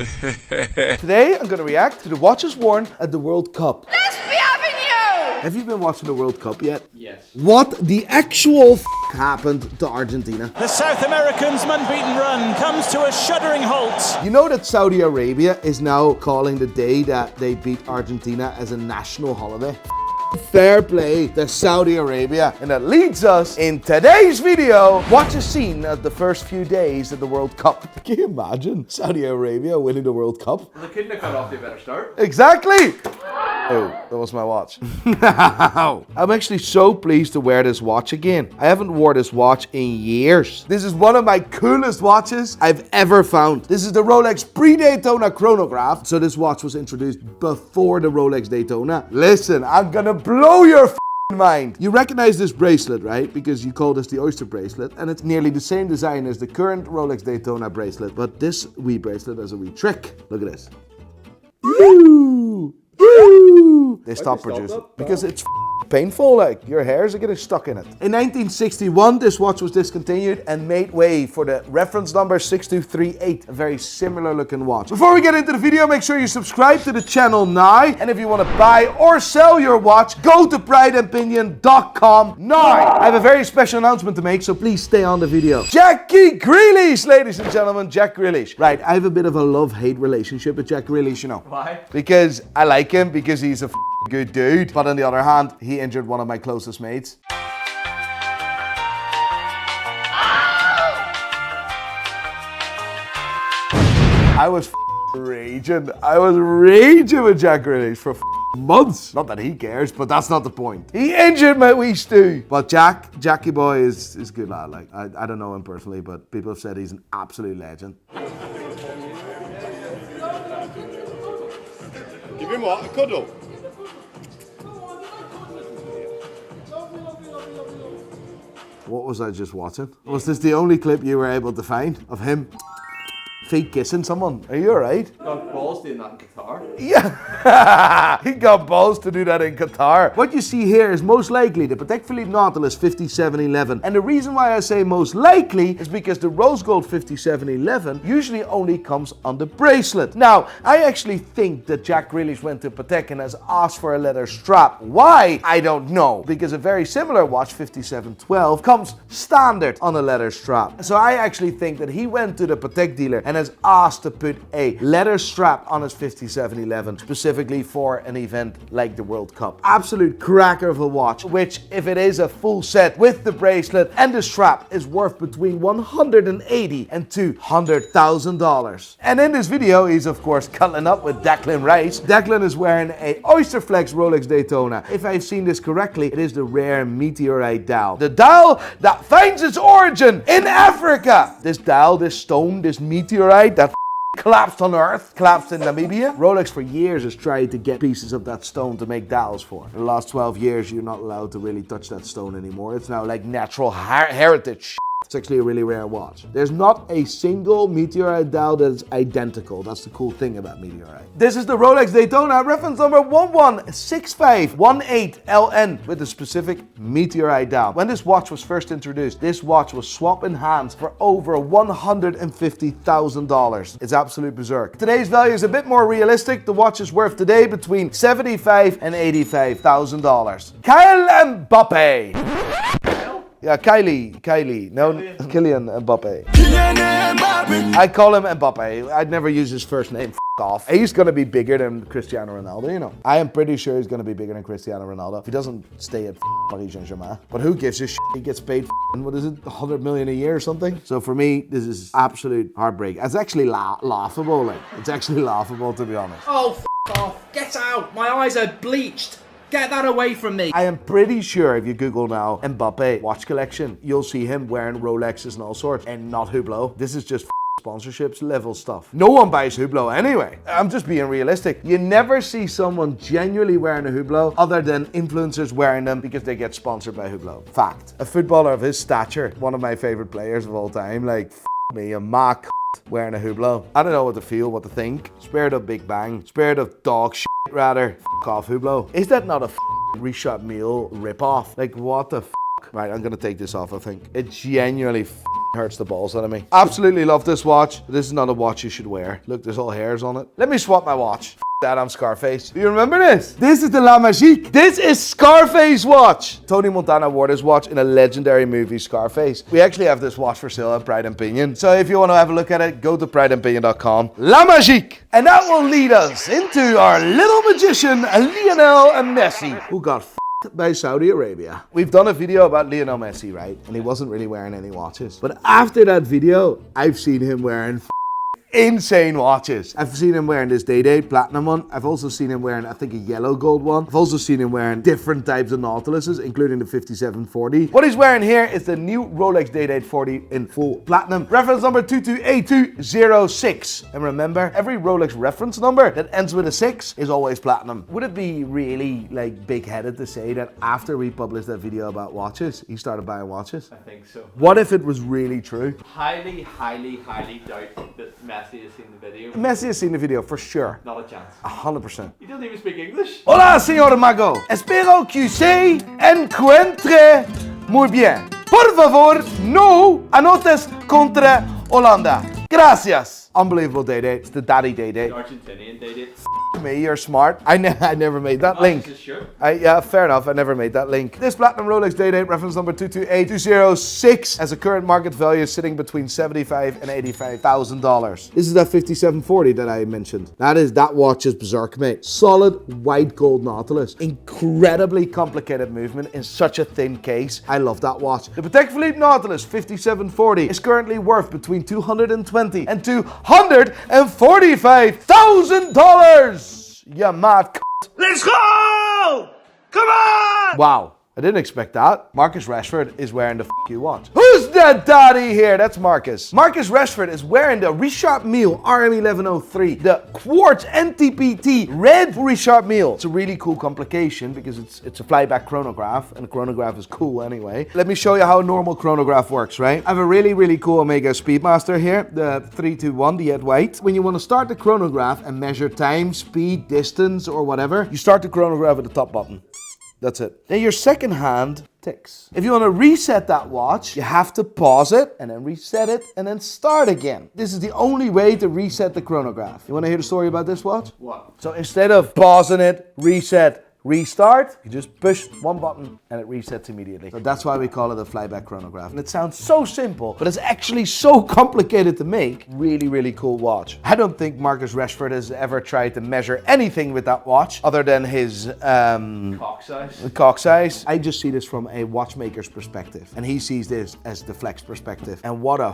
Today, I'm gonna react to the watches worn at the World Cup. Let's be having you! Have you been watching the World Cup yet? Yes. What the actual happened to Argentina? The South Americans' unbeaten run comes to a shuddering halt. You know that Saudi Arabia is now calling the day that they beat Argentina as a national holiday? Fair play to Saudi Arabia. And that leads us in today's video. Watch a scene of the first few days of the World Cup. Can you imagine Saudi Arabia winning the World Cup? Well, they couldn't have cut off the better start. Exactly! Oh, that was my watch. I'm actually so pleased to wear this watch again. I haven't worn this watch in years. This is one of my coolest watches I've ever found. This is the Rolex pre-Daytona chronograph. So this watch was introduced before the Rolex Daytona. Listen, I'm gonna blow your mind. You recognize this bracelet, right? Because you call this the Oyster bracelet, and it's nearly the same design as the current Rolex Daytona bracelet. But this wee bracelet has a wee trick. Look at this. Woo! Woo! They stopped producing because it's painful, like your hairs are getting stuck in it. In 1961, this watch was discontinued and made way for the reference number 6238, a very similar looking watch. Before we get into the video, make sure you subscribe to the channel now, and if you want to buy or sell your watch, go to prideandpinion.com now. I have a very special announcement to make, so please stay on the video. Jackie Grealish, ladies and gentlemen, Jack Grealish. Right, I have a bit of a love-hate relationship with Jack Grealish, you know. Why? Because I like him, because he's a good dude, but on the other hand, he injured one of my closest mates. I was raging. I was raging with Jack Grealish for months. Not that he cares, but that's not the point. He injured my wee Stu. But Jackie boy is good lad. Like I don't know him personally, but people have said he's an absolute legend. Give him what? A cuddle? What was I just watching? Was this the only clip you were able to find of him fake kissing someone? Are you alright? Got balls doing that in Qatar. Yeah, he got balls to do that in Qatar. What you see here is most likely the Patek Philippe Nautilus 5711. And the reason why I say most likely is because the rose gold 5711 usually only comes on the bracelet. Now, I actually think that Jack Grealish went to Patek and has asked for a leather strap. Why? I don't know. Because a very similar watch, 5712, comes standard on a leather strap. So I actually think that he went to the Patek dealer and has asked to put a leather strap on his 5711 specifically for an event like the World Cup. Absolute cracker of a watch, which if it is a full set with the bracelet and the strap is worth between $180,000 and $200,000. And in this video, he's of course cuddling up with Declan Rice. Declan is wearing a Oyster Flex Rolex Daytona. If I've seen this correctly, it is the rare meteorite dial. The dial that finds its origin in Africa. This dial, this stone, this meteorite that collapsed on Earth, collapsed in Namibia. Rolex for years has tried to get pieces of that stone to make dials for. In the last 12 years, you're not allowed to really touch that stone anymore. It's now like natural heritage. It's actually a really rare watch. There's not a single meteorite dial that is identical. That's the cool thing about meteorite. This is the Rolex Daytona reference number 116518LN with the specific meteorite dial. When this watch was first introduced, this watch was swapping hands for over $150,000. It's absolute berserk. Today's value is a bit more realistic. The watch is worth today between $75,000 and $85,000. Kyle Mbappe. Yeah, Kylie. No, Kylian Mbappe. I call him Mbappe. I'd never use his first name. F off. He's going to be bigger than Cristiano Ronaldo, you know. I am pretty sure he's going to be bigger than Cristiano Ronaldo if he doesn't stay at Paris Saint-Germain. But who gives a shit? He gets paid, what is it, 100 million a year or something? So for me, this is absolute heartbreak. It's actually laughable, like. It's actually laughable, to be honest. Oh, f off. Get out. My eyes are bleached. Get that away from me. I am pretty sure if you Google now Mbappe watch collection, you'll see him wearing Rolexes and all sorts, and not Hublot. This is just sponsorships level stuff. No one buys Hublot anyway. I'm just being realistic. You never see someone genuinely wearing a Hublot other than influencers wearing them because they get sponsored by Hublot. Fact. A footballer of his stature, one of my favorite players of all time, like me, a mock wearing a Hublot. I don't know what to feel, what to think. Spirit of Big Bang. Spirit of dog shit, rather. Off Hublot. Is that not a reshot meal ripoff? Like, what the f? Right, I'm gonna take this off, I think. It genuinely hurts the balls out of me. Absolutely love this watch. This is not a watch you should wear. Look, there's all hairs on it. Let me swap my watch. That, I'm Scarface. Do you remember this? This is the La Magique. This is Scarface watch. Tony Montana wore this watch in a legendary movie, Scarface. We actually have this watch for sale at Pride and Pinion. So if you want to have a look at it, go to prideandpinion.com. La Magique. And that will lead us into our little magician, Lionel Messi, who got by Saudi Arabia. We've done a video about Lionel Messi, right? And he wasn't really wearing any watches. But after that video, I've seen him wearing insane watches. I've seen him wearing this Day-Date platinum one. I've also seen him wearing, I think, a yellow gold one. I've also seen him wearing different types of Nautiluses, including the 5740. What he's wearing here is the new Rolex Day-Date 40 in full platinum. Reference number 228206. And remember, every Rolex reference number that ends with a 6 is always platinum. Would it be really like big-headed to say that after we published that video about watches, he started buying watches? I think so. What if it was really true? Highly doubt that Messi has seen the video. Messi has seen the video for sure. Not a chance. 100%. He doesn't even speak English. Hola, señor Mago. Espero que se encuentre muy bien. Por favor, no anotes contra Holanda. Gracias. Unbelievable Day-Date. It's the daddy Day-Date. The Argentinian Day-Date. Me, you're smart. I never made that link. Sure. Yeah, fair enough. I never made that link. This platinum Rolex Day-Date, reference number 228206, has a current market value sitting between $75,000 and $85,000. This is that 5740 that I mentioned. That watch is berserk, mate. Solid white gold Nautilus. Incredibly complicated movement in such a thin case. I love that watch. The Patek Philippe Nautilus 5740 is currently worth between $220,000 and $245,000. You mad c***. Let's go! Come on! Wow. I didn't expect that. Marcus Rashford is wearing the f*** you watch. Who's that daddy here? That's Marcus. Marcus Rashford is wearing the Richard Mille RM1103, the Quartz NTPT red Richard Mille. It's a really cool complication because it's a flyback chronograph, and a chronograph is cool anyway. Let me show you how a normal chronograph works, right? I have a really cool Omega Speedmaster here, the 321, the Ed White. When you want to start the chronograph and measure time, speed, distance, or whatever, you start the chronograph at the top button. That's it. Then your second hand ticks. If you want to reset that watch, you have to pause it and then reset it and then start again. This is the only way to reset the chronograph. You want to hear the story about this watch? What? So instead of pausing it, reset, restart, you just push one button and it resets immediately. So that's why we call it a flyback chronograph. And it sounds so simple, but it's actually so complicated to make. Really cool watch. I don't think Marcus Rashford has ever tried to measure anything with that watch other than his cock size. I just see this from a watchmaker's perspective, and he sees this as the flex perspective. And what a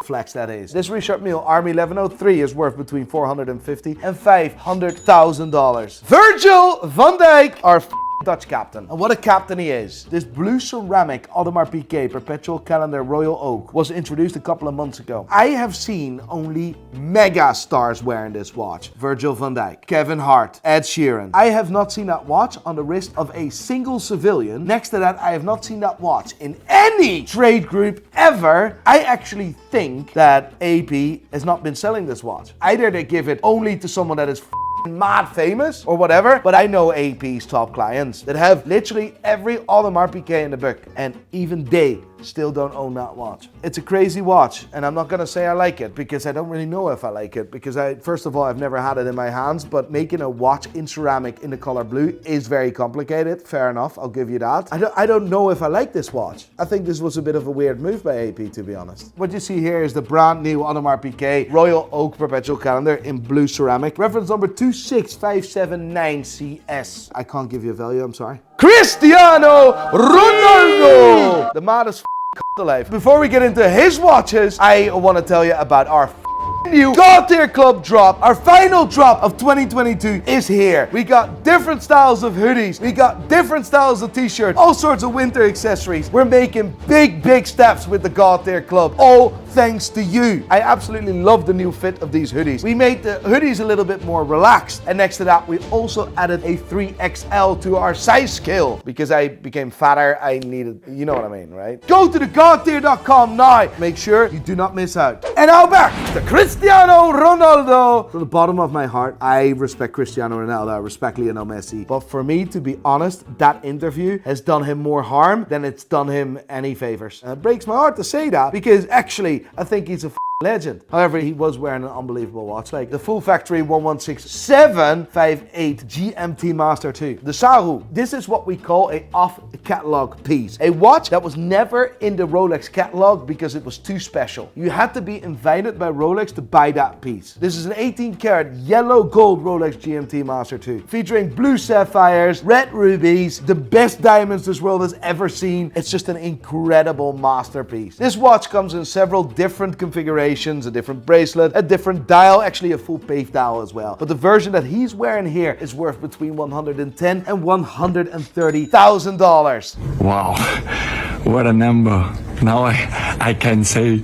flex that is. This Richard Mille RM1103 is worth between $450,000 and $500,000. Virgil van Dijk, our Dutch captain. And what a captain he is. This blue ceramic Audemars Piguet Perpetual Calendar Royal Oak was introduced a couple of months ago. I have seen only mega stars wearing this watch. Virgil van Dijk, Kevin Hart, Ed Sheeran. I have not seen that watch on the wrist of a single civilian. Next to that, I have not seen that watch in any trade group ever. I actually think that AP has not been selling this watch. Either they give it only to someone that is mad famous or whatever, but I know AP's top clients that have literally every Audemars Piguet in the book, and even they still don't own that watch. It's a crazy watch, and I'm not gonna say I like it because I don't really know if I like it, because first of all, I've never had it in my hands, but making a watch in ceramic in the color blue is very complicated. Fair enough, I'll give you that. I don't know if I like this watch. I think this was a bit of a weird move by AP, to be honest. What you see here is the brand new Audemars Piguet Royal Oak Perpetual Calendar in blue ceramic. Reference number 26579CS. I can't give you a value, I'm sorry. Cristiano Ronaldo! The maddest alive. Before we get into his watches, I want to tell you about our new God Tier Club drop. Our final drop of 2022 is here. We got different styles of hoodies. We got different styles of t-shirts. All sorts of winter accessories. We're making big steps with the God Tier Club. All thanks to you. I absolutely love the new fit of these hoodies. We made the hoodies a little bit more relaxed. And next to that, we also added a 3XL to our size scale. Because I became fatter, I needed, you know what I mean, right? Go to thegodtier.com now. Make sure you do not miss out. And now back to Cristiano Ronaldo. From the bottom of my heart, I respect Cristiano Ronaldo. I respect Lionel Messi. But for me, to be honest, that interview has done him more harm than it's done him any favors. And it breaks my heart to say that because actually, I think he's a legend. However, he was wearing an unbelievable watch, like the full factory 116758 GMT Master 2. The Saru. This is what we call a off-catalog piece. A watch that was never in the Rolex catalog because it was too special. You had to be invited by Rolex to buy that piece. This is an 18-karat yellow gold Rolex GMT Master 2, featuring blue sapphires, red rubies, the best diamonds this world has ever seen. It's just an incredible masterpiece. This watch comes in several different configurations, a different bracelet, a different dial, actually a full pave dial as well. But the version that he's wearing here is worth between $110,000 and $130,000. Wow, what a number. Now I can say,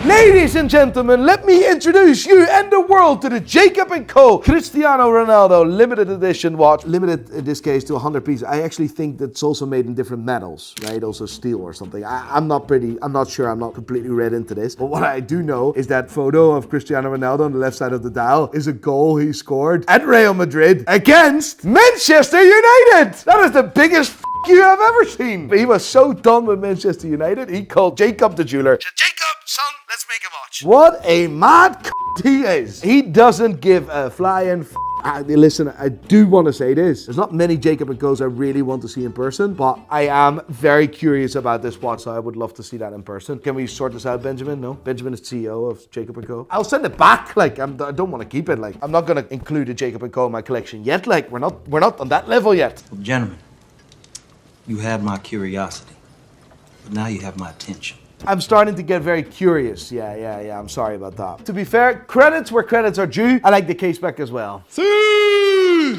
Ladies and gentlemen, let me introduce you and the world to the Jacob & Co. Cristiano Ronaldo limited edition watch. Limited in this case to 100 pieces. I actually think that's also made in different metals, right? Also steel or something. I'm not sure, I'm not completely read into this. But what I do know is that photo of Cristiano Ronaldo on the left side of the dial is a goal he scored at Real Madrid against Manchester United. That is the biggest you have ever seen. But he was so done with Manchester United, he called Jacob the jeweler. Jacob, son, let's make a watch. What a mad he is. He doesn't give a flying listen, I do want to say this. There's not many Jacob & Co.'s I really want to see in person, but I am very curious about this watch, so I would love to see that in person. Can we sort this out, Benjamin? No? Benjamin is CEO of Jacob & Co. I'll send it back. Like, I don't want to keep it. Like, I'm not going to include a Jacob & Co. in my collection yet. Like, we're not on that level yet. Well, gentlemen, you had my curiosity, but now you have my attention. I'm starting to get very curious. Yeah, I'm sorry about that. To be fair, credits where credits are due. I like the case back as well. See?